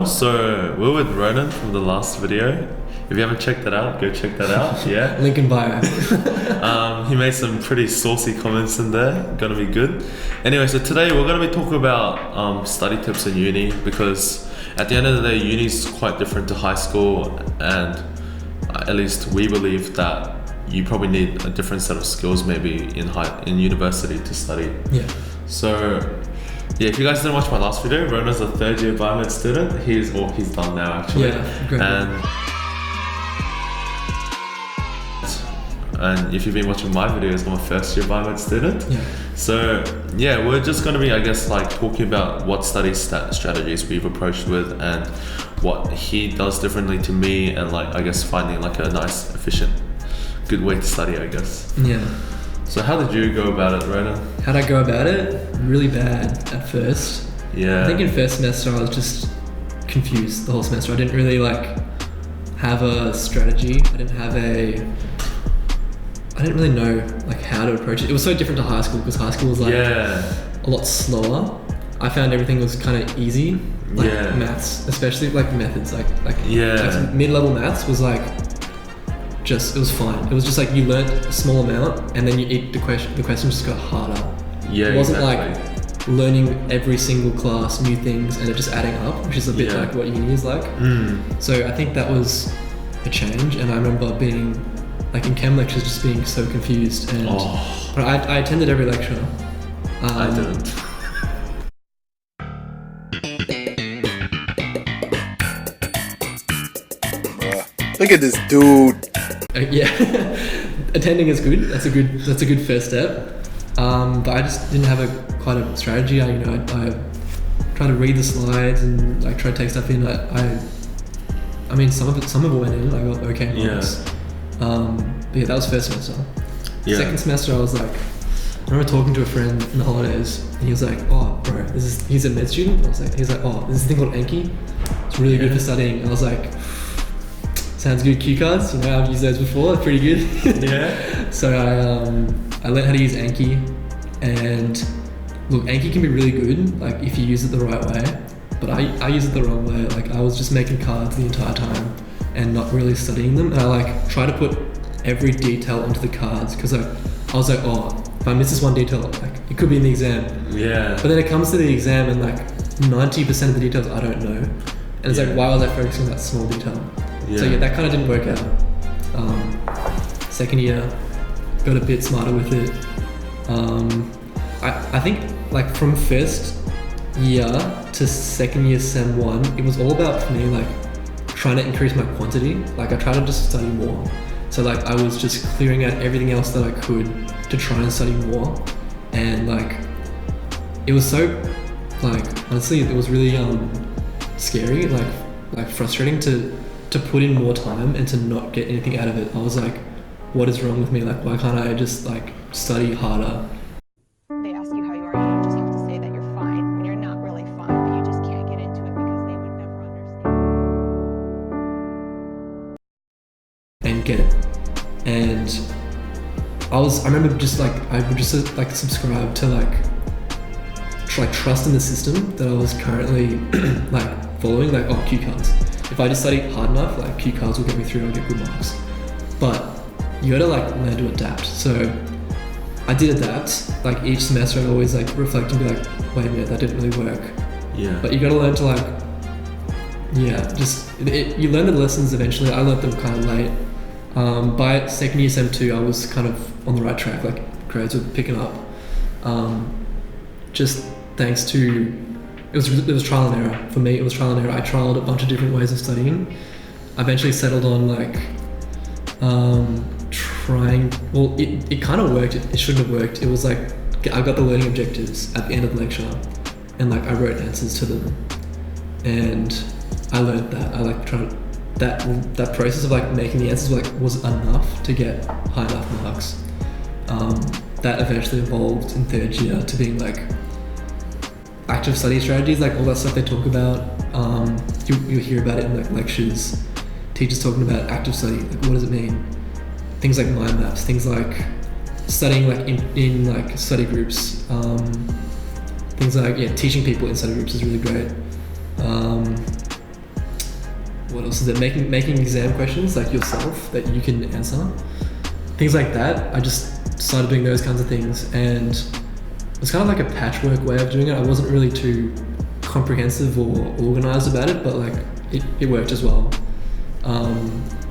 So we're with Ronan from the last video. If you haven't checked that out, go check that out. Yeah. Link in bio. He made some pretty saucy comments in there. Gonna be good. Anyway, so today we're gonna be talking about study tips in uni, because at the end of the day, uni is quite different to high school, and at least we believe that you probably need a different set of skills maybe in university to study. Yeah. So yeah, if you guys didn't watch my last video, Ronan's a third year biomed student. He's done now actually. Yeah, great. And if you've been watching my videos, I'm a first year biomed student. Yeah. So yeah, we're just going to be, I guess, like talking about what study strategies we've approached with and what he does differently to me, and like, I guess, finding like a nice, efficient, good way to study, I guess. Yeah. So how did you go about it, Ronan? How'd I go about it? Really bad at first. Yeah. I think in first semester I was just confused the whole semester. I didn't really like have a strategy. I didn't really know like how to approach it. It was so different to high school, because high school was like a lot slower. I found everything was kind of easy. Like maths, especially like methods, like mid-level maths was like it was fine. It was just like you learnt a small amount and then the questions just got harder. Yeah, it wasn't exactly. like learning every single class new things and it just adding up, which is a bit like what uni is like. So I think that was a change, and I remember being like in chem lectures just being so confused, and but I attended every lecture. I didn't. Look at this dude. Yeah, attending is good. That's a good first step. But I just didn't have quite a strategy. I tried to read the slides and like try to take stuff in. I mean, some of it went in. I got okay marks. But yeah, that was first semester. Second semester, I was like, I remember talking to a friend in the holidays, and he was like, "Oh, bro, he's a med student." He's like, "Oh, there's this thing called Anki. It's really good for studying." And I was like, sounds good. Cue cards, I've used those before. They're pretty good. Yeah. So I learned how to use Anki, and look, Anki can be really good, like if you use it the right way. But I use it the wrong way. Like I was just making cards the entire time and not really studying them. And I like try to put every detail onto the cards, because I was like, oh, if I miss this one detail, like it could be in the exam. Yeah. But then it comes to the exam and like 90% of the details I don't know. And it's like, why was I focusing on that small detail? So yeah, that kind of didn't work out. Second year, got a bit smarter with it. I think like from first year to second year sem 1, it was all about, for me, like trying to increase my quantity. Like I tried to just study more. So like I was just clearing out everything else that I could to try and study more. And like it was so, like honestly, it was really scary, like frustrating to put in more time and to not get anything out of it. I was like, what is wrong with me? Like why can't I just like study harder? They ask you how you are, you just have to say that you're fine when you're not really fine, but you just can't get into it because they would never understand. And get it. And I remember just like, I would just like subscribe to like trust in the system that I was currently like following, like, oh, cue cards. If I just study hard enough, like cue cards will get me through, I'll get good marks. But you gotta like learn to adapt. So I did adapt. Like each semester I'd always like reflect and be like, wait a minute, that didn't really work. Yeah. But you gotta learn to like, you learn the lessons eventually. I learned them kind of late. By second year sem 2, I was kind of on the right track, like grades were picking up. Just thanks to, it was trial and error. For me, it was trial and error. I trialed a bunch of different ways of studying. I eventually settled on like, it kind of worked. It shouldn't have worked. It was like, I got the learning objectives at the end of the lecture, and like I wrote answers to them, and I learned that. I like tried that process of like making the answers was enough to get high enough marks. That eventually evolved in third year to being like active study strategies, like all that stuff they talk about. You'll hear about it in like lectures, teachers talking about active study, like what does it mean? Things like mind maps, things like studying like in like study groups, things like teaching people in study groups is really great. what else is there? Making exam questions like yourself that you can answer, things like that. I just started doing those kinds of things, and it was kind of like a patchwork way of doing it. I wasn't really too comprehensive or organized about it, but like it worked as well.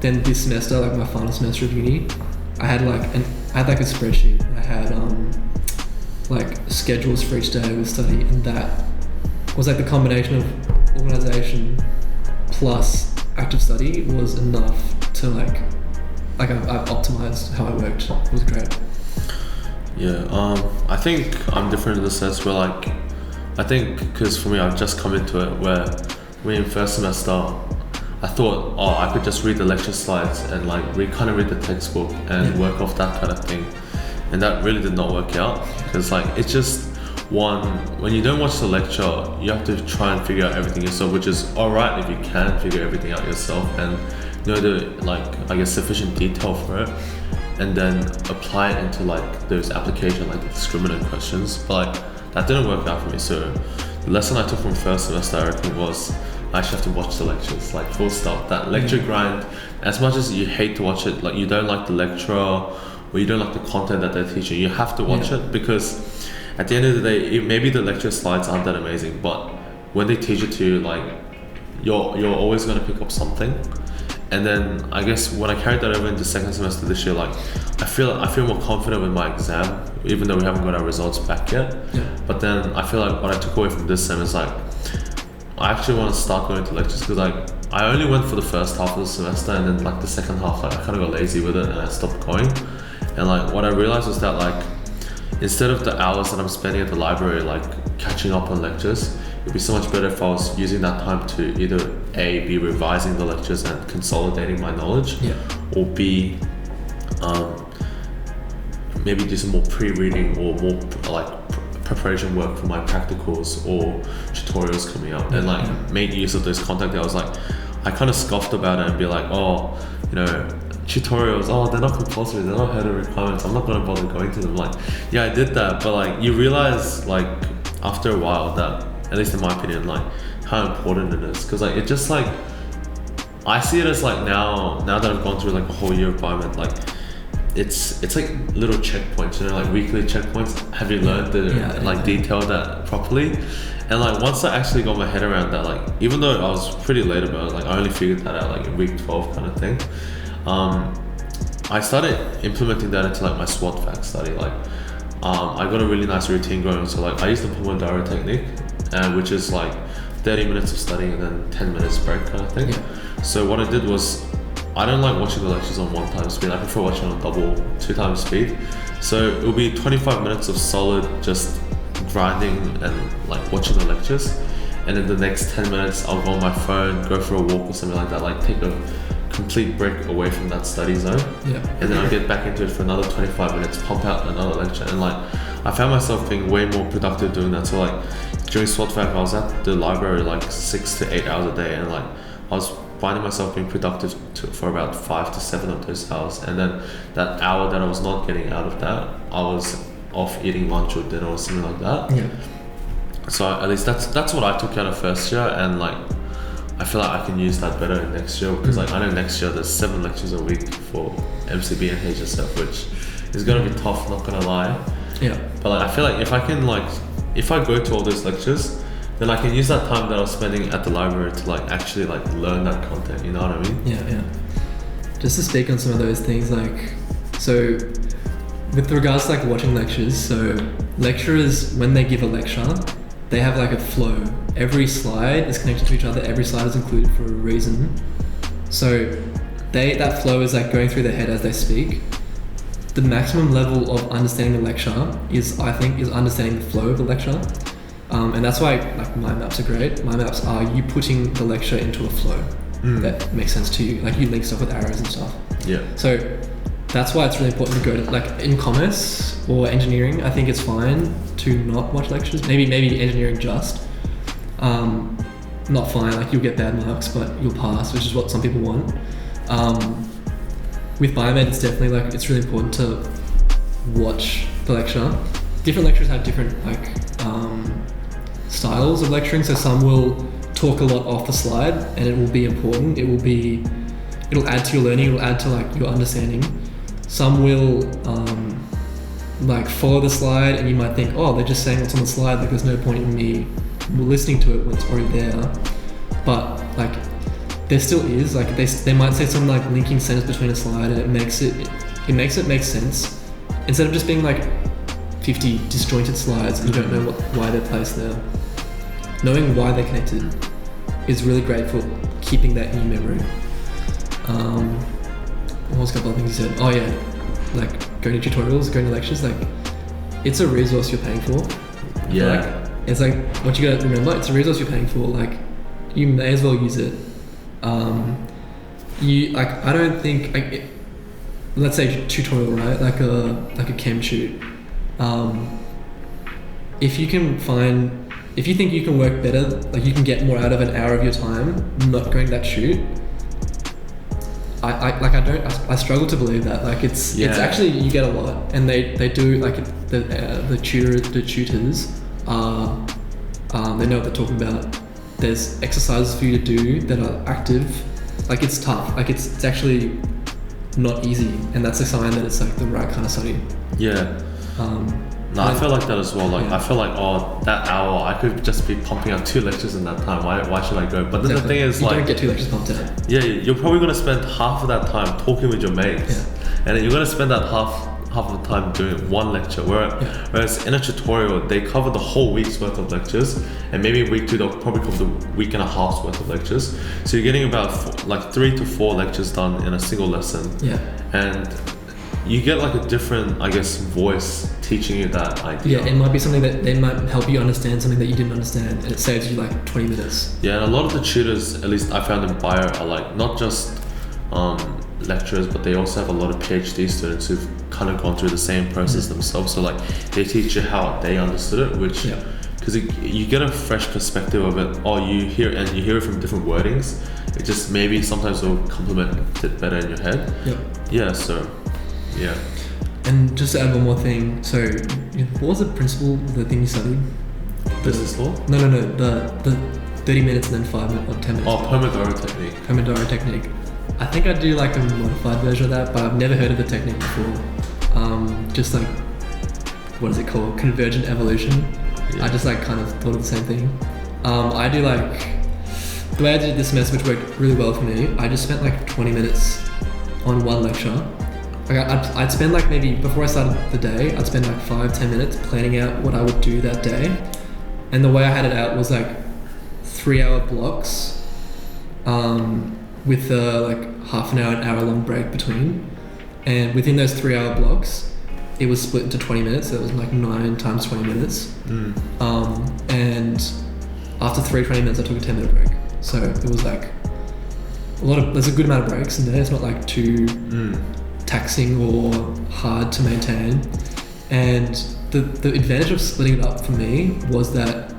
Then this semester, like my final semester of uni, I had like a spreadsheet. I had like schedules for each day I would study, and that was like the combination of organization plus active study was enough to like I've optimized how I worked. It was great. Yeah, I think I'm different in the sense where like, I think because for me I've just come into it where we in first semester I thought, I could just read the lecture slides and like kind of read the textbook and work off that kind of thing, and that really did not work out because like it's just when you don't watch the lecture you have to try and figure out everything yourself, which is alright if you can figure everything out yourself and know the like I guess sufficient detail for it, and then apply it into like those application like the discriminant questions, but like that didn't work out for me. So the lesson I took from first semester I reckon was I actually have to watch the lectures, like full stop. That lecture grind, as much as you hate to watch it, like you don't like the lecturer or you don't like the content that they're teaching, you have to watch it because at the end of the day, maybe the lecture slides aren't that amazing, but when they teach it to you, like you're always going to pick up something. And then I guess when I carried that over into second semester this year, like I feel more confident with my exam, even though we haven't got our results back yet. But then I feel like what I took away from this sem is like I actually want to start going to lectures because like I only went for the first half of the semester, and then like the second half like I kind of got lazy with it and I stopped going. And like what I realized was that like instead of the hours that I'm spending at the library like catching up on lectures, it'd be so much better if I was using that time to either A, be revising the lectures and consolidating my knowledge, or B, maybe do some more pre-reading or more like preparation work for my practicals or tutorials coming up, and like make use of those content. I was like, I kind of scoffed about it and be like, oh, you know, tutorials, they're not compulsory, they're not hurdle requirements, I'm not gonna bother going to them. Like, yeah, I did that, but like you realize like after a while that, at least in my opinion, like how important it is, because like it just like I see it as like now that I've gone through like a whole year of biomed, like it's like little checkpoints, you know, like weekly checkpoints. Have you learned the detail that properly? And like once I actually got my head around that, like even though I was pretty late about it, like I only figured that out like in week 12 kind of thing, I started implementing that into like my SWOT fact study. Like I got a really nice routine going. So like I use the Pomodoro technique, which is like 30 minutes of studying and then 10 minutes break kind of thing. So what I did was, I don't like watching the lectures on 1 time speed. I prefer watching on double, 2 times speed. So it'll be 25 minutes of solid just grinding and like watching the lectures, and then the next 10 minutes I'll go on my phone, go for a walk or something like that, like take a complete break away from that study zone, and then I'll get back into it for another 25 minutes, pump out another lecture. And like I found myself being way more productive doing that. So like during SWOT fact I was at the library like 6 to 8 hours a day, and like I was finding myself being productive for about 5 to 7 of those hours, and then that hour that I was not getting out of that, I was off eating lunch or dinner or something like that. So at least that's what I took out of first year, and like I feel like I can use that better next year, because like I know next year there's 7 lectures a week for MCB and HSF, which is gonna be tough, not gonna lie. But like I feel like if I go to all those lectures, then I can use that time that I was spending at the library to like actually like learn that content, you know what I mean? Just to speak on some of those things, like, so with regards to like watching lectures, so lecturers, when they give a lecture, they have like a flow. Every slide is connected to each other, every slide is included for a reason. So that flow is like going through their head as they speak. The maximum level of understanding the lecture is understanding the flow of the lecture. And that's why like mind maps are great. Mind maps are you putting the lecture into a flow that makes sense to you. Like you link stuff with arrows and stuff. So that's why it's really important to go to, like in commerce or engineering, I think it's fine to not watch lectures. Maybe engineering just. Not fine, like you'll get bad marks, but you'll pass, which is what some people want. With biomed, it's definitely like, it's really important to watch the lecture. Different lecturers have different like styles of lecturing. So some will talk a lot off the slide, and it will be important. It'll add to your learning. It'll add to like your understanding. Some will like follow the slide, and you might think, oh, they're just saying what's on the slide. Like there's no point in me listening to it when it's already there. But like there still is. Like they might say something like linking sentence between a slide, and it makes it make sense instead of just being like 50 disjointed slides and you don't know why they're placed there. Knowing why they're connected is really great for keeping that in your memory. What was a couple of things you said? Oh yeah, like going to tutorials, going to lectures, like it's a resource you're paying for. Yeah. Like, it's like what you gotta remember, it's a resource you're paying for, like you may as well use it. I don't think like let's say tutorial, right? Like a chem shoot. If you think you can work better, like you can get more out of an hour of your time not going that shoot. I struggle to believe that. Like it's actually you get a lot, and they do like the tutors they know what they're talking about. There's exercises for you to do that are active. Like it's tough. Like it's actually not easy, and that's a sign that it's like the right kind of study. Yeah. No, I feel like that as well. Like I feel like that hour I could just be pumping out 2 lectures in that time. Why should I go? But then the thing is, you like, don't get 2 lectures pumped out. Yeah, you're probably gonna spend half of that time talking with your mates, and then you're gonna spend that half of the time doing 1 lecture. Whereas in a tutorial, they cover the whole week's worth of lectures, and maybe week 2 they'll probably cover the week and a half's worth of lectures. So you're getting about 3 to 4 lectures done in a single lesson. Yeah. And you get like a different, I guess, voice teaching you that idea. Yeah, it might be something that they might help you understand something that you didn't understand, and it saves you like 20 minutes. Yeah, and a lot of the tutors, at least I found in bio, are like not just lecturers, but they also have a lot of PhD students who've kind of gone through the same process themselves. So like they teach you how they understood it, which because you get a fresh perspective of it. You hear it from different wordings. It just maybe sometimes will complement it better in your head. Yeah. So. Yeah. And just to add one more thing, so what was the principle of the thing you studied? Business law? No. The 30 minutes and then 5 minutes or 10 minutes. Oh, Pomodoro technique. Pomodoro technique. I think I do like a modified version of that, but I've never heard of the technique before. Just like, what is it called? Convergent evolution. Yeah. I just like kind of thought of the same thing. I do like, the way I did this semester, which worked really well for me, I just spent like 20 minutes on 1 lecture. Like I'd spend like maybe, before I started the day, I'd spend like 5-10 minutes planning out what I would do that day. And the way I had it out was like 3-hour blocks with like half an hour long break between. And within those 3-hour blocks, it was split into 20 minutes. So it was like 9 times 20 minutes. And after 20 minutes, I took a 10-minute break. So it was like there's a good amount of breaks in there. It's not like too taxing or hard to maintain. And the advantage of splitting it up for me was that,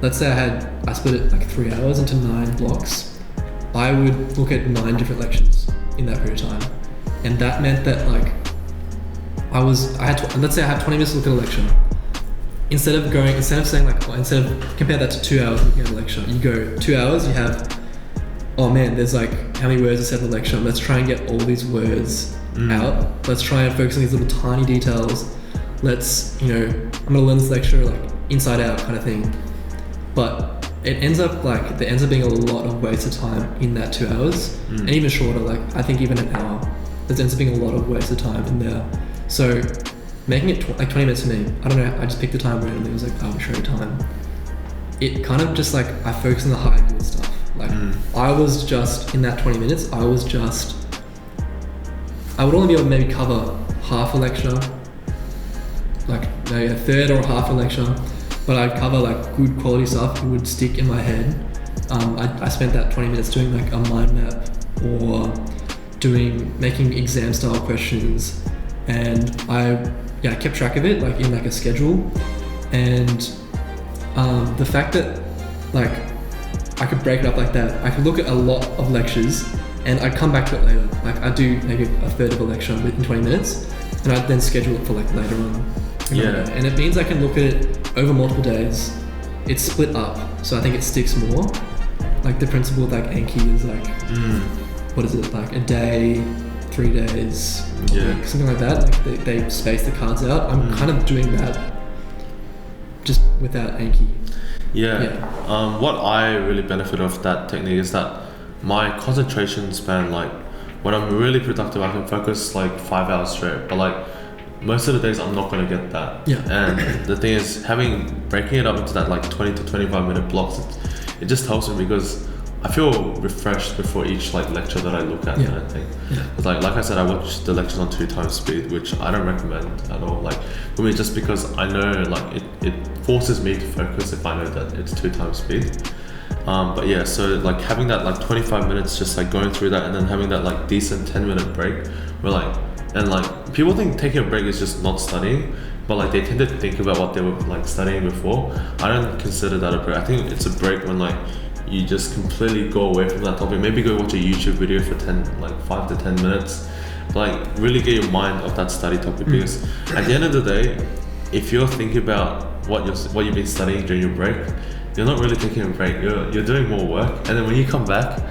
let's say I split it like 3 hours into 9 blocks. I would look at 9 different lectures in that period of time. And that meant that like let's say I have 20 minutes to look at a lecture. Instead of compare that to 2 hours looking at a lecture, you go 2 hours, you have, oh man, there's like how many words are said in the lecture. Let's try and get all these words out. Let's try and focus on these little tiny details. I'm gonna learn this lecture like inside out kind of thing. But it ends up being a lot of wasted time in that 2 hours, and even shorter. Like I think even an hour, there ends up being a lot of wasted time in there. So making it 20 minutes for me, I don't know. I just picked the time randomly. It was like arbitrary time. It kind of just like I focused on the high good stuff. Like I was just in that 20 minutes. I would only be able to maybe cover half a lecture, like maybe a third or half a lecture, but I'd cover like good quality stuff that would stick in my head. I spent that 20 minutes doing like a mind map or making exam style questions, and I kept track of it like in like a schedule. And the fact that like I could break it up like that, I could look at a lot of lectures and I'd come back to it later. Like I'd do maybe a third of a lecture within 20 minutes, and I'd then schedule it for like later on. And it means I can look at it over multiple days. It's split up, so I think it sticks more. like the principle with like Anki is like, what is it, like a day, 3 days, a Yeah. week, something like that. Like they space the cards out. I'm kind of doing that just without Anki. Yeah. What I really benefit of that technique is that my concentration span, like when I'm really productive, I can focus like 5 hours straight. But like most of the days, I'm not gonna get that. Yeah. And the thing is, breaking it up into that like 20 to 25 minute blocks, it just helps me because I feel refreshed before each like lecture that I look at. Yeah. Kind of thing. Yeah. But like I said, I watch the lectures on 2 times speed, which I don't recommend at all. Like for me, just because I know like it forces me to focus if I know that it's 2 times speed. But yeah, so like having that like 25 minutes, just like going through that, and then having that like decent 10-minute break, where like, and like people think taking a break is just not studying, but like they tend to think about what they were like studying before. I don't consider that a break. I think it's a break when like you just completely go away from that topic. Maybe go watch a YouTube video for 5 to 10 minutes, but like really get your mind off that study topic. Because at the end of the day, if you're thinking about what you've been studying during your break, you're not really taking a break. You're doing more work, and then when you come back,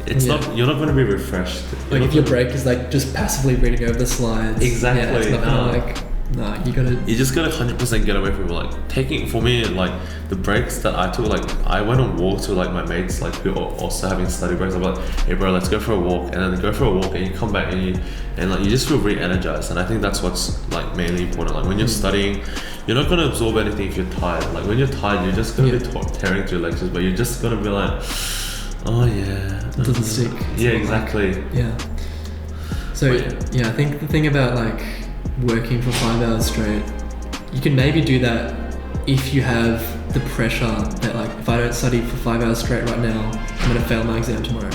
it's Yeah. you're not going to be refreshed. You're Like not if your gonna- break is like just passively reading over the slides. Exactly, Yeah, it's not gonna no. like, no, you gotta. you just gotta 100% get away from it. Like taking, for me, like the breaks that I took, like I went on walks with like my mates, like who are also having study breaks. I'm like, hey bro, let's go for a walk, and then go for a walk, and you come back and you just feel re-energized. And I think that's what's like mainly important. Like when you're studying, you're not gonna absorb anything if you're tired. Like when you're tired, you're just gonna be tearing through lectures, but you're just gonna be like, oh yeah, It doesn't stick. It's yeah, not exactly. Yeah. So But yeah, I think the thing about like working for 5 hours straight, you can maybe do that if you have the pressure that like if I don't study for 5 hours straight right now, I'm gonna fail my exam tomorrow.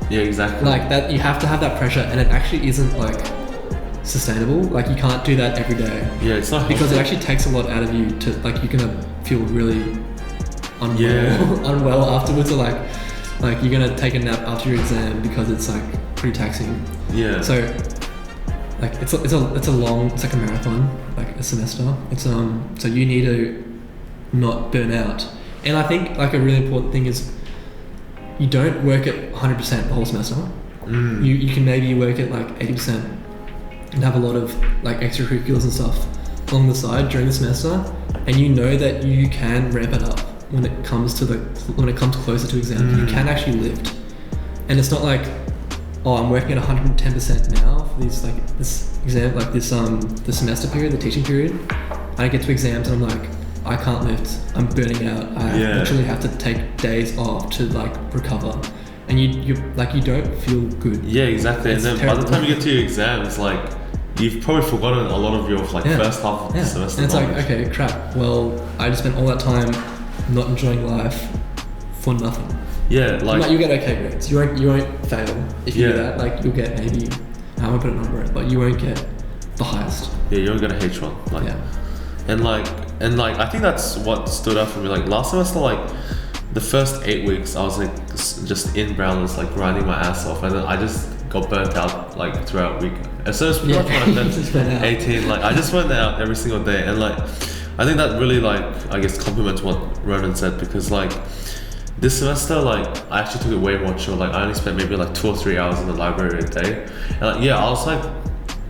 Yeah, exactly. Like that, you have to have that pressure, and it actually isn't like sustainable. Like you can't do that every day yeah, it's not because it healthy. actually takes a lot out of you to like you're gonna feel really unwell, Yeah. unwell afterwards, or like you're gonna take a nap after your exam because it's like pretty taxing. Yeah. So like it's a long, it's like a marathon, like a semester. It's so you need to not burn out. And I think like a really important thing is you don't work at 100% the whole semester. You can maybe work at like 80% and have a lot of like extracurriculars and stuff along the side during the semester, and you know that you can ramp it up when it comes closer to exam. You can actually lift, and it's not like, oh, I'm working at 110% now for these like this exam, like this the semester period, the teaching period. I get to exams and I'm like, I can't lift. I'm burning out. I Yeah. literally have to take days off to like recover, and you don't feel good. Yeah, exactly. It's And then by the terrible. time you get to your exams, like you've probably forgotten a lot of your like Yeah. first half of the Yeah. semester. And it's like, knowledge. okay, crap. Well, I just spent all that time not enjoying life for nothing. Yeah, like You get okay grades. You won't fail if you do Yeah. that. Like you'll get maybe, I won't put a number in, but you won't get the highest. yeah, you're gonna H1. Like, Yeah. and like I think that's what stood out for me. Like last semester, like the first 8 weeks, I was like just in Brownlands, like grinding my ass off, and then I just got burnt out like throughout week. As soon as pretty Yeah. much when I You just went turned out. 18, like I just went out every single day, and like I think that really like I guess complements what Ronan said, because like this semester, like I actually took it way more chill. Like I only spent maybe like 2 or 3 hours in the library a day, and like yeah, I was like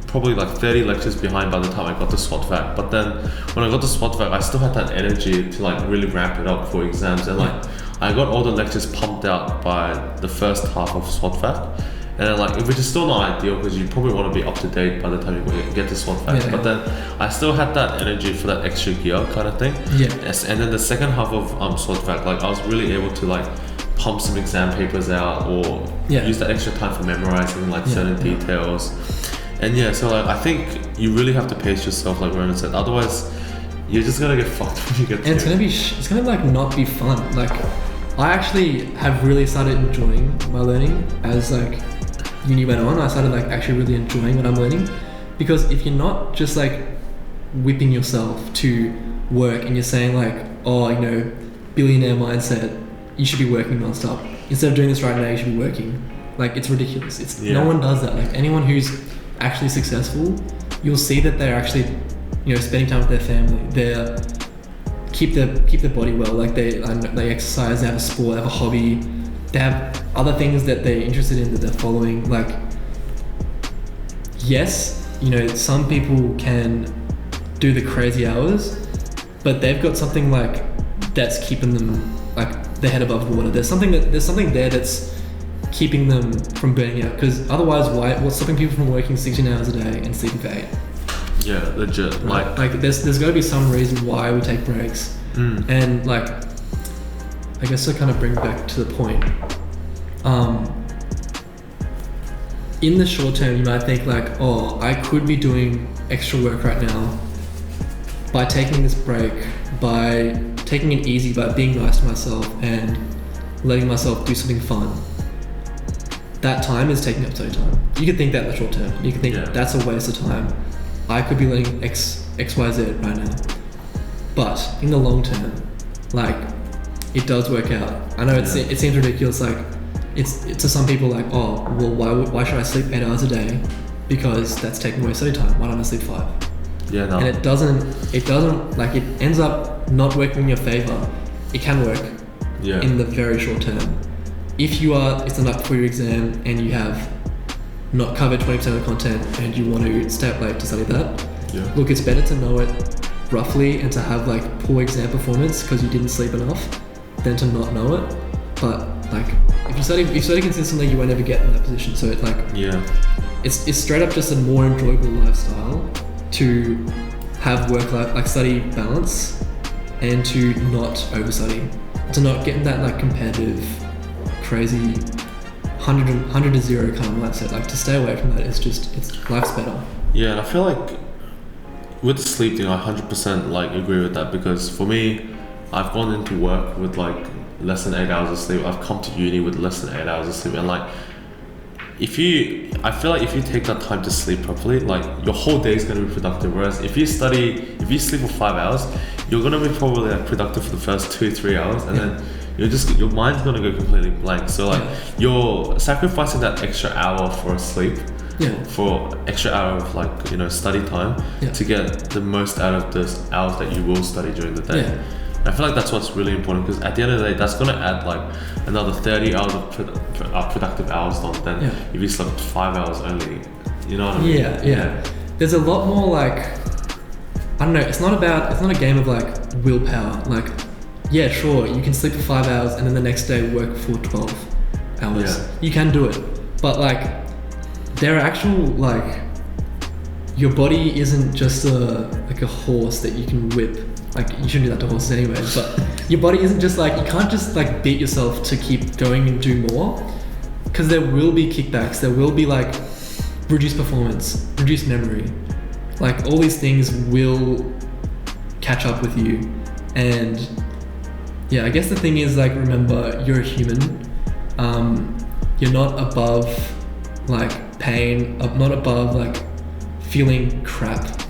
probably like 30 lectures behind by the time I got to SWOT-VAC. But then when I got to SWOT-VAC, I still had that energy to like really ramp it up for exams, and like I got all the lectures pumped out by the first half of SWOT-VAC. And then, like, which is still not ideal because you probably want to be up to date by the time you get to SWOT-VAC. Yeah. But then I still had that energy for that extra gear kind of thing. Yeah. Yes, and then the second half of SWOT-VAC, like I was really able to like pump some exam papers out, or Yeah. use that extra time for memorizing like Yeah, certain yeah. details. And yeah, so like I think you really have to pace yourself, like Ronan said. Otherwise, you're just gonna get fucked when you get to And it's gonna like not be fun. Like I actually have really started enjoying my learning as like uni went on. I started like actually really enjoying what I'm learning, because if you're not just like whipping yourself to work and you're saying like, oh, you know, billionaire mindset, you should be working nonstop. Instead of doing this right now, you should be working. Like it's ridiculous. It's Yeah. no one does that. Like anyone who's actually successful, you'll see that they're actually, you know, spending time with their family. They're keep their body well. Like they exercise, they have a sport, they have a hobby. they have other things that they're interested in that they're following. Like, yes, you know, some people can do the crazy hours, but they've got something like that's keeping them like their head above water. There's something there that's keeping them from burning out. Because otherwise, what's stopping people from working 16 hours a day and sleeping for 8? Yeah, legit. Like there's got to be some reason why we take breaks. And like, I guess to kind of bring back to the point, in the short term, you might think like, oh, I could be doing extra work right now by taking this break, by taking it easy, by being nice to myself and letting myself do something fun. That time is taking up study time. You could think that in the short term. You could think that's a waste of time. I could be learning X, Y, Z right now. But in the long term, like, it does work out. I know it seems ridiculous. Like, it's to some people like, oh, well, why should I sleep 8 hours a day? Because that's taking away study time. Why don't I sleep 5? Yeah, no. And it doesn't like, it ends up not working in your favor. It can work in the very short term. If it's the night before your exam and you have not covered 20% of the content and you want to stay up late to study that, look, it's better to know it roughly and to have like poor exam performance because you didn't sleep enough than to not know it. But like, if you study consistently, you won't ever get in that position. So it like, it's straight up just a more enjoyable lifestyle to have work-life, like study balance, and to not overstudy, to not get in that like competitive, crazy 100 to 0 kind of mindset. Like, to stay away from that is just, life's better. Yeah, and I feel like with the sleep thing, I 100% like agree with that, because for me, I've gone into work with like less than 8 hours of sleep. I've come to uni with less than 8 hours of sleep, and like, I feel like if you take that time to sleep properly, like, your whole day is going to be productive. Whereas if you sleep for 5 hours, you're going to be probably like productive for the first 2-3 hours, and then your mind's going to go completely blank. So like, you're sacrificing that extra hour for sleep, for extra hour of like, you know, study time to get the most out of the hours that you will study during the day. I feel like that's what's really important, because at the end of the day, that's going to add like another 30 hours of productive hours on than if you slept 5 hours only. You know what I mean? Yeah. There's a lot more like, I don't know, it's not a game of like willpower. Like, yeah, sure, you can sleep for 5 hours and then the next day work for 12 hours. You can do it. But like, there are actual like, your body isn't just like a horse that you can whip. Like, you shouldn't do that to horses anyways, but your body isn't just like, you can't just like beat yourself to keep going and do more, because there will be kickbacks, there will be like reduced performance, reduced memory, like all these things will catch up with you. And yeah, I guess the thing is like, remember, you're a human. You're not above like pain, not above like feeling crap.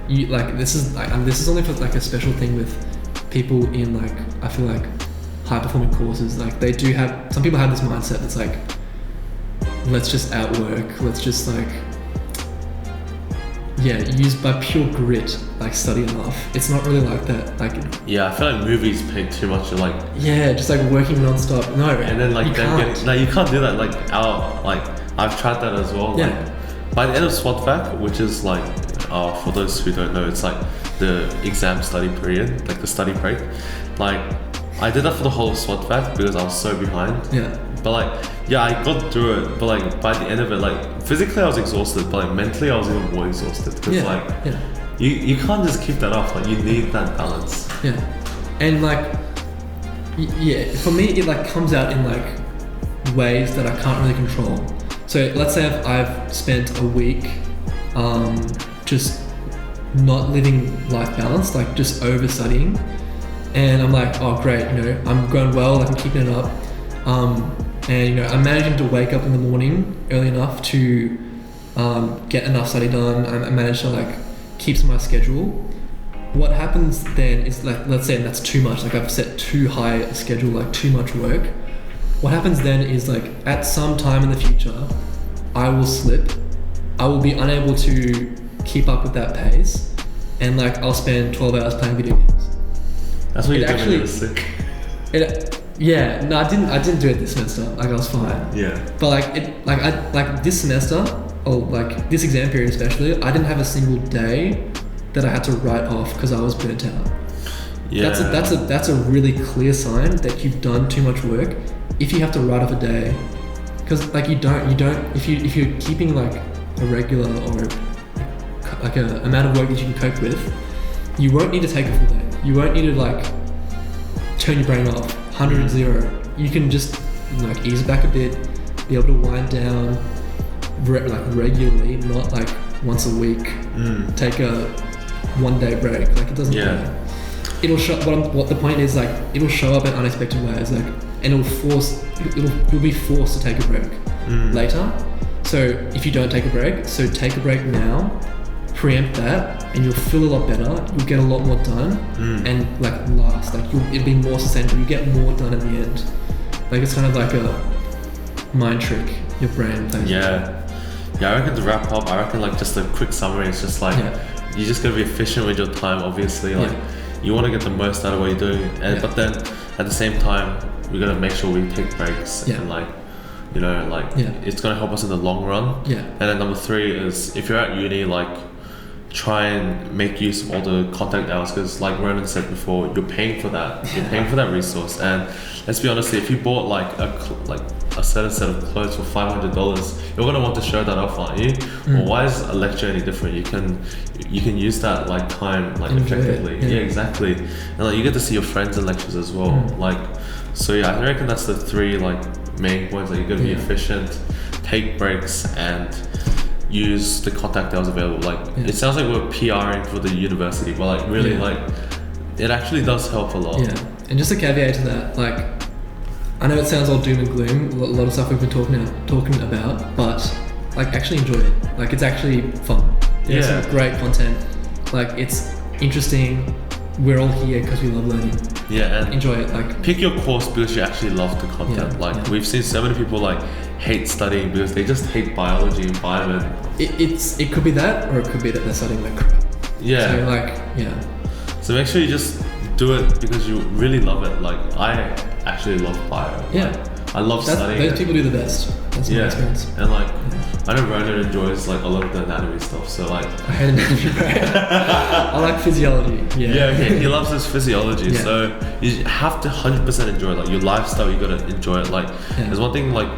You like, this is only for like a special thing with people in like, I feel like, high performing courses. Like, they do have, some people have this mindset that's like, let's just outwork, let's just like, use by pure grit, like study enough. It's not really like that. Like, I feel like movies paint too much of like, just like working non-stop. No, and then like, you can't. You can't do that. Like, I've tried that as well. Like, by the end of SWOT which is like, for those who don't know, it's like the exam study period, like the study break. Like, I did that for the whole of SWOT because I was so behind. But like, I got through it. But like, by the end of it, like, physically I was exhausted, but like mentally I was even more exhausted, because you can't just keep that up. Like, you need that balance. And like, for me, it like comes out in like ways that I can't really control. So let's say I've spent a week just not living life balanced, like just over studying, and I'm like, oh great, you know, I'm going well, like I'm keeping it up, and you know, I'm managing to wake up in the morning early enough to get enough study done. I managed to like keep to my schedule. What happens then is like, let's say that's too much, like I've set too high a schedule, like too much work. What happens then is like, at some time in the future, I will slip. I will be unable to keep up with that pace, and like, I'll spend 12 hours playing video games. That's what you're doing when you're sick. Yeah, no, I didn't do it this semester. Like I was fine. Yeah. But like this semester, or like this exam period especially, I didn't have a single day that I had to write off because I was burnt out. Yeah. That's a really clear sign that you've done too much work. If you have to write off a day, because like you don't if you're keeping like a regular or like a amount of work that you can cope with, you won't need to take a full day. You won't need to like turn your brain off 100 and 0. You can just like ease it back a bit, be able to wind down like regularly, not like once a week. Take a 1 day break. Like it doesn't matter. It'll show what the point is, like it'll show up in unexpected ways, like, and you'll be forced to take a break later. So if you don't take a break, so take a break now, preempt that, and you'll feel a lot better. You'll get a lot more done, and like last, like it'll be more sustainable. You get more done at the end. Like it's kind of like a mind trick your brain plays. Yeah, I reckon to wrap up, I reckon like just a quick summary. It's just like you're just gonna be efficient with your time. Obviously, like you want to get the most out of what you're doing, and but then at the same time, we're gonna make sure we take breaks and like. You know, like it's gonna help us in the long run. And then number 3 is if you're at uni, like try and make use of all the contact hours, because like Ronan said before, you're paying for that. You're paying for that resource. And let's be honest, if you bought like a certain set of clothes for $500, you're gonna want to show that off, aren't you? Well, why is a lecture any different? You can use that like time like effectively. Yeah, exactly. And like you get to see your friends in lectures as well. Like, so yeah, I reckon that's the 3 like main points. Like you're gonna be efficient, take breaks, and use the contact hours available. Like it sounds like we're PRing for the university, but like really like it actually does help a lot. And just a caveat to that, like I know it sounds all doom and gloom, a lot of stuff we've been talking about, but like actually enjoy it. Like it's actually fun. There's some great content. Like it's interesting. We're all here because we love learning. And enjoy it. Like pick your course because you actually love the content. We've seen so many people like hate studying because they just hate biology, environment. It could be that, or it could be that they're studying like crap. So like So make sure you just do it because you really love it. Like I actually love bio. I love studying. Those people do the best. That's my experience. And like I know Ronan enjoys like a lot of the anatomy stuff. So like I hate anatomy, bro. I like physiology. Okay. He loves his physiology. So you have to 100% enjoy it. Like your lifestyle, you gotta enjoy it. Like there's one thing like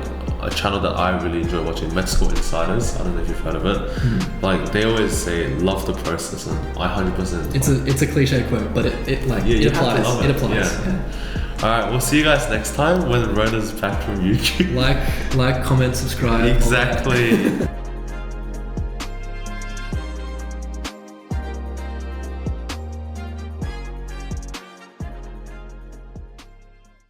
a channel that I really enjoy watching, Med School Insiders. I don't know if you've heard of it. Like they always say love the process, and I 100%. It's a cliche quote, but it applies. It applies. Alright, we'll see you guys next time when Ronan's back from YouTube. Like, comment, subscribe. Exactly.